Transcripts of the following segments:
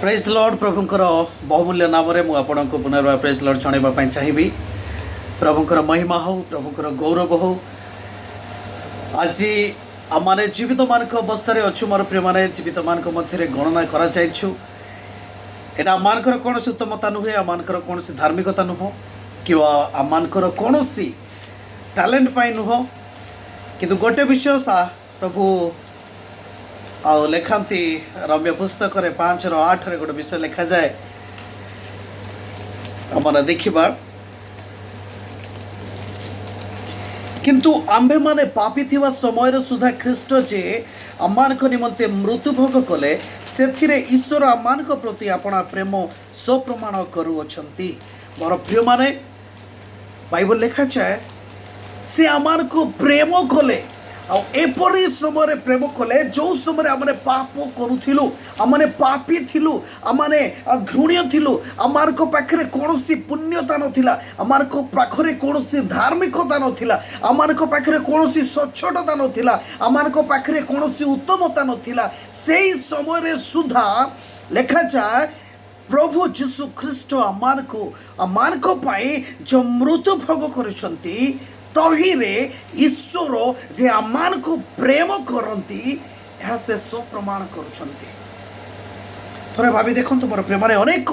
Praise Lord प्रभुंकर बहुमूल्य नाम मु आपन को पुनर्बार प्रेज लॉर्ड जणाइबा चाहिए। प्रभुंकर महिमा हो, प्रभुंकर गौरव हो। आज आम जीवित मान अवस्था अच्छु मोर प्रिय मैंने जीवित मान मध्य गणना करा आमर कौन उत्तमता नुहे, आमर कौन धार्मिकता नुह कि आमर कौन टैलेंट पाई नुह, किंतु गोटे विषय सा प्रभु आउ लेखांती रम्य पुस्तक 5:8 गोटे विषय लिखा जाए आम देखा। किंतु आंभे माने पापी थिवा समय सुधा ख्रीष्ट जे आमान निमंते मृत्यु भोग कले से ईश्वर आमान प्रति अपना प्रेम स्वप्रमाण करुअछंती। मोर प्रिय माने बाइबल लिखा जाए से आमान को प्रेम कले एपरी समय प्रेम कले जो समय आम पाप करूँ, आमने पापी थिलु, आमने घृण्य थिलु, आमार को पाखरे कौन पुण्यता नथिला, आमार को पाखरे कौन धार्मिकता नथिला, आमार को पाखरे कौन स्वच्छता नथिला, आमार को पाखरे कौन उत्तमता नथिला। सेई समय सुधा लेखा जाए प्रभु जीशु ख्रीष्ट आमान को पाई जो मृत्यु भोग करिसंती तहिरे ईश्वर जे आमान को प्रेम करती यह से स्वप्रमाण करुछंती। थोड़े भाभी देखो मोर प्रेम माने अनेक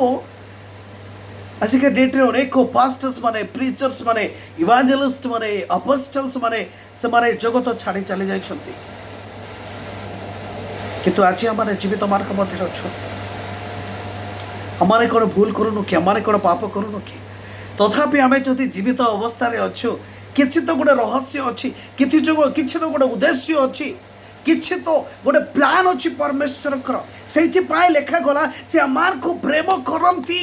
आजिका डेट्रे अनेक पास्टर्स माने, प्रीचर्स माने, इवांजेलिस्ट माने, अपोस्टल्स माने से माने जगत छाड़ी चली जाइछंती, किंतु आज आम जीवित मान मध्य अच्छु। आम कौन भूल करूनु कि आम कौन पाप करूनु कि तथापि आम जदि जीवित अवस्था अच्छु किसी तो गोटे रहस्य अच्छी, किसी तो गोटे उद्देश्य अच्छी, किसी तो गोटे प्लान अच्छी परमेश्वर से लेखा गला से आमान को प्रेम करती।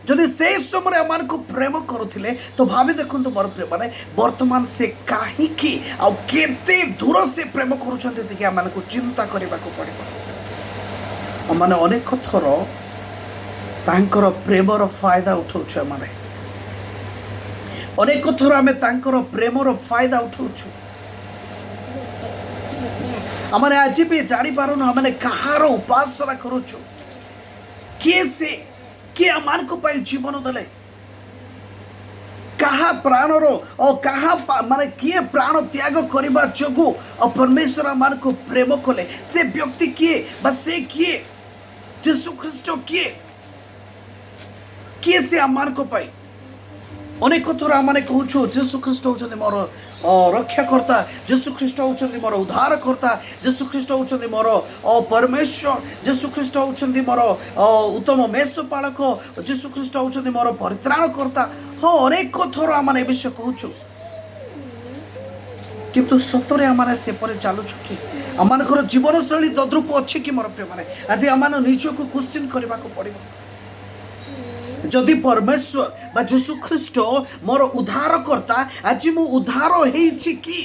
जदि से समय आमान को प्रेम करुले तो भाभी देखो मोर प्रेम माने वर्तमान से कहीं केते दूर से प्रेम करुँच आम को चिंता करने को पड़ो। आम अनेक थर तांकर प्रेमर फायदा उठाऊ, माने अनेक थर आम प्रेमर फायदा उठाऊ। आमने आज भी जानी पारुन आमने कहार उपासना करुचु, किए से किए आमान को पाई जीवन देले, कहा प्राणर और कहा माने किए प्राण त्याग करने जोगु और परमेश्वर आमान को प्रेम कले से व्यक्ति किए से किए यीशु ख्रीष्ट किए से आमान को पाई। अनेक थर आम कहूँ यीशु ख्रीष्ट होउछन्ति मोर रक्षाकर्ता, यीशु ख्रीष्ट होउछन्ति मोर उद्धारकर्ता, यीशु ख्रीष्ट होउछन्ति मोर परमेश्वर, यीशु ख्रीष्ट होउछन्ति मोर उत्तम मेषपालक, यीशु ख्रीष्ट होउछन्ति मोर परित्राणकर्ता। हाँ अनेक थर आम ए विषय कहूँ, किंतु सतरे आम सेपरे चलुछु कि आमर जीवनशैली तद्रूप अच्छी कि मोर प्रिय माने आज आम निजक क्वेश्चन करने को पड़ो। जदि परमेश्वर बा यीशु ख्रीष्ट मोर उद्धारकर्ता आज मु उद्धार हेछि कि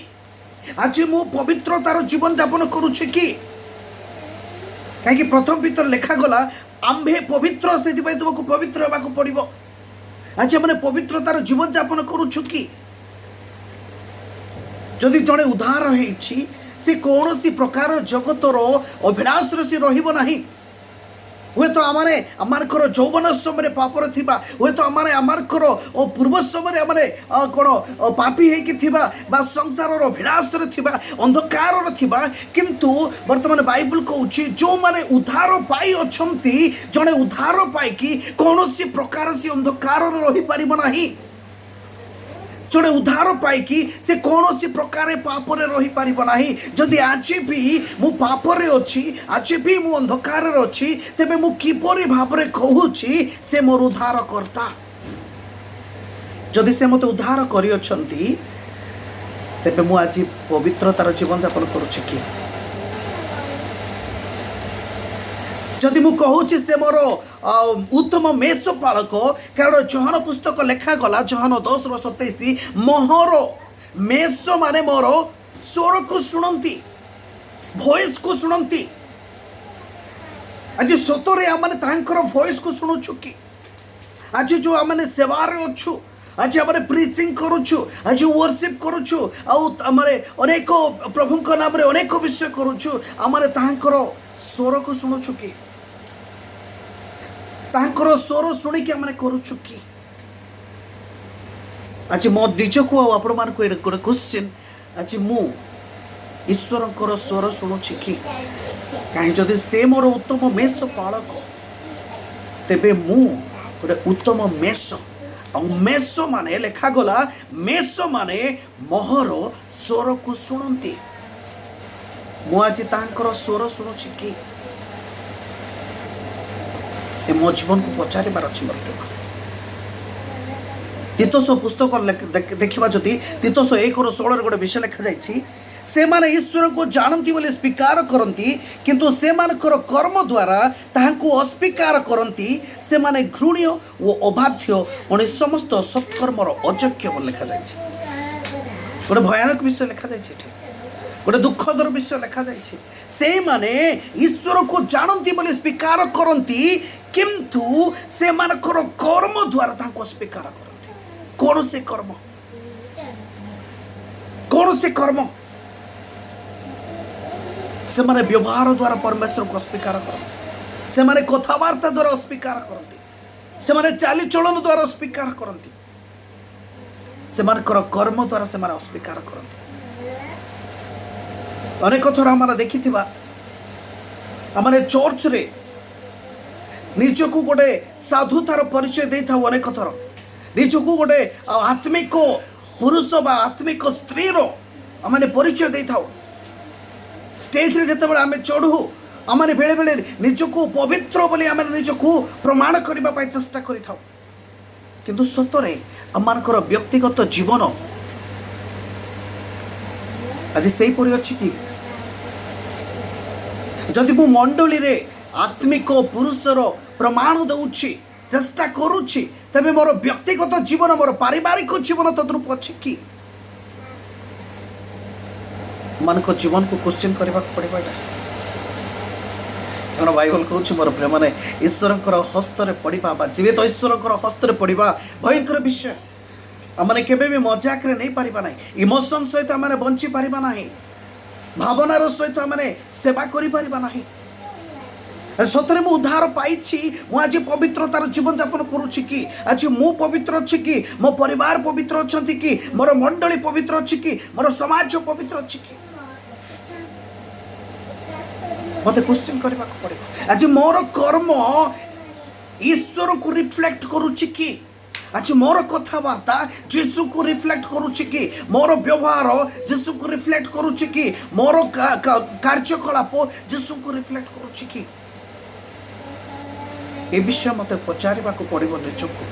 आज मु पवित्रतार जीवन यापन करुछि कि कहीं प्रथम भीतर लेखा गला आंभे पवित्र से तुमको पवित्र होगा पड़ो। आज मैंने पवित्रतार जीवन यापन करुछु कि जदि जड़े उद्धार हेछि से कौन सी प्रकार जगतर अभिलाष से रहिबो नाही। हुए तो आमर यौवन समय पापर थिबा, हुए तो आमर पूर्व समय कौन पापी है संसार अभिलाष थिबा, अंधकार थिबा, किंतु वर्तमान बाइबल कहूँ जो माने उद्धार पाई अछंती जड़े उद्धार पाई कि कौन सी प्रकार से अंधकार रही पारिबो नाही। जड़े उद्धार पाई से कौन सी प्रकार पापरे रही पारिबो नाही। जदि आज भी मु पापरे अच्छी, आज भी मु अंधकार अच्छी, तेबे मु किपरि भाबरे कहूछि से मोर उद्धार करता। जदि से मते उद्धार करि अछंती तेबे मु आज पवित्रतार जीवन यापन करूछि कि जदि मु कहूछि से मोर उत्तम मेषपालक। कारण जोहान पुस्तक लेखा गला जोहान 10:27 मोहर मेष माने मोर स्वर को सुनती, वॉइस को सुनती। आज सतरे आम तांकर वॉइस को शुणुछु कि आज जो आम सेवार अच्छु, आज आम प्रीचिंग करुछु, आज वर्शिप करुछु, आम अनेक प्रभु नाम अनेक विषय करुछु, आम तांकर स्वर को शुणुछु कि ତାଙ୍କର ସ୍ୱର ଶୁଣିକି ଆମେ କରୁଛୁ କି? ଆଜି ମୋ ନିଜକୁ ଆଉ ଆପଣମାନଙ୍କୁ ଗୋଟେ କ୍ୱେଶ୍ଚିନ୍, ଆଜି ମୁଁ ଈଶ୍ୱରଙ୍କର ସ୍ୱର ଶୁଣୁଛି କି? କାହିଁ ଯଦି ସେ ମୋର ଉତ୍ତମ ମେଷ ପାଳକ, ତେବେ ମୁଁ ଗୋଟେ ଉତ୍ତମ ମେଷ। ଆଉ ମେଷ ମାନେ ଲେଖାଗଲା, ମେଷ ମାନେ ମୋହର ସ୍ୱରକୁ ଶୁଣନ୍ତି। ମୁଁ ଆଜି ତାଙ୍କର ସ୍ୱର ଶୁଣୁଛି କି? ଏ ମୋ ଜୀବନକୁ ପଚାରିବାର ଅଛି ମୋର ପ୍ରେମ। ତିତୋସ ପୁସ୍ତକ ଦେଖିବା ଯଦି ତିତୋସ 1:16 ଗୋଟେ ବିଷୟ ଲେଖାଯାଇଛି, ସେମାନେ ଈଶ୍ୱରଙ୍କୁ ଜାଣନ୍ତି ବୋଲି ସ୍ୱୀକାର କରନ୍ତି, କିନ୍ତୁ ସେମାନଙ୍କର କର୍ମ ଦ୍ୱାରା ତାହାଙ୍କୁ ଅସ୍ୱୀକାର କରନ୍ତି। ସେମାନେ ଘୃଣ୍ୟ ଓ ଅବାଧ୍ୟ, ପୁଣି ସମସ୍ତ ସତ୍କର୍ମର ଅଯୋଗ୍ୟ ବୋଲି ଲେଖାଯାଇଛି। ଗୋଟେ ଭୟାନକ ବିଷୟ ଲେଖାଯାଇଛି ଏଠି, ଗୋଟେ ଦୁଃଖଦର ବିଷୟ ଲେଖାଯାଇଛି। ସେମାନେ ଈଶ୍ୱରକୁ ଜାଣନ୍ତି ବୋଲି ସ୍ୱୀକାର କରନ୍ତି, କିନ୍ତୁ ସେମାନଙ୍କର କର୍ମ ଦ୍ୱାରା ତାଙ୍କୁ ଅସ୍ୱୀକାର କରନ୍ତି। କୌଣସି କର୍ମ, କୌଣସି କର୍ମ ସେମାନେ ବ୍ୟବହାର ଦ୍ୱାରା ପରମେଶ୍ୱରକୁ ଅସ୍ୱୀକାର କରନ୍ତି। ସେମାନେ କଥାବାର୍ତ୍ତା ଦ୍ୱାରା ଅସ୍ୱୀକାର କରନ୍ତି। ସେମାନେ ଚାଲିଚଳନ ଦ୍ୱାରା ଅସ୍ୱୀକାର କରନ୍ତି। ସେମାନଙ୍କର କର୍ମ ଦ୍ୱାରା ସେମାନେ ଅସ୍ୱୀକାର କରନ୍ତି। ଅନେକ ଥର ଆମେ ଦେଖିଥିବା, ଆମେ ଚର୍ଚ୍ଚରେ ନିଜକୁ ଗୋଟେ ସାଧୁତାର ପରିଚୟ ଦେଇଥାଉ। ଅନେକ ଥର ନିଜକୁ ଗୋଟେ ଆତ୍ମିକ ପୁରୁଷ ବା ଆତ୍ମିକ ସ୍ତ୍ରୀର ଆମେ ପରିଚୟ ଦେଇଥାଉ। ଷ୍ଟେଜରେ ଯେତେବେଳେ ଆମେ ଚଢ଼ୁ, ଆମେ ବେଳେବେଳେ ନିଜକୁ ପବିତ୍ର ବୋଲି ଆମେ ନିଜକୁ ପ୍ରମାଣ କରିବା ପାଇଁ ଚେଷ୍ଟା କରିଥାଉ। କିନ୍ତୁ ସତରେ ଆମମାନଙ୍କର ବ୍ୟକ୍ତିଗତ ଜୀବନ ଆଜି ସେହିପରି ଅଛି କି? ଯଦି ମୁଁ ମଣ୍ଡଳୀରେ ଆତ୍ମିକ ପୁରୁଷର ପ୍ରମାଣ ଦେଉଛି, ଚେଷ୍ଟା କରୁଛି, ତେବେ ମୋର ବ୍ୟକ୍ତିଗତ ଜୀବନ, ମୋର ପାରିବାରିକ ଜୀବନ ତଦ୍ରୂପ ଅଛି କି? ମାନଙ୍କ ଜୀବନକୁ କ୍ୱେଶ୍ଚିନ୍ କରିବାକୁ ପଡ଼ିବ। ଏଇଟା କାରଣ ବାଇବଲ କହୁଛି ମୋର ପ୍ରେମାନେ, ଈଶ୍ୱରଙ୍କର ହସ୍ତରେ ପଡ଼ିବା ବା ଜୀବିତ ଈଶ୍ୱରଙ୍କର ହସ୍ତରେ ପଡ଼ିବା ଭୟଙ୍କର ବିଷୟ। ଆମେ କେବେ ବି ମଜାକରେ ନେଇପାରିବା ନାହିଁ। ଇମୋସନ୍ ସହିତ ଆମେ ବଞ୍ଚିପାରିବା ନାହିଁ। ଭାବନାର ସହିତ ଆମେ ସେବା କରିପାରିବା ନାହିଁ। ସତରେ ମୁଁ ଉଦ୍ଧାର ପାଇଛି, ମୁଁ ଆଜି ପବିତ୍ରତାର ଜୀବନଯାପନ କରୁଛି କି? ଆଜି ମୁଁ ପବିତ୍ର ଅଛି କି? ମୋ ପରିବାର ପବିତ୍ର ଅଛନ୍ତି କି? ମୋର ମଣ୍ଡଳୀ ପବିତ୍ର ଅଛି କି? ମୋର ସମାଜ ପବିତ୍ର ଅଛି କି? ମୋତେ କ୍ୱେଶ୍ଚିନ୍ କରିବାକୁ ପଡ଼ିବ। ଆଜି ମୋର କର୍ମ ଈଶ୍ୱରକୁ ରିଫ୍ଲେକ୍ଟ କରୁଛି କି? ଆଜି ମୋର କଥାବାର୍ତ୍ତା ଯୀଶୁକୁ ରିଫ୍ଲେକ୍ଟ କରୁଛି କି? ମୋର ବ୍ୟବହାର ଯୀଶୁକୁ ରିଫ୍ଲେକ୍ଟ କରୁଛି କି? ମୋର କାର୍ଯ୍ୟକଳାପ ଯୀଶୁକୁ ରିଫ୍ଲେକ୍ଟ କରୁଛି କି? ଏ ବିଷୟ ମୋତେ ପଚାରିବାକୁ ପଡ଼ିବ ନିଜକୁ।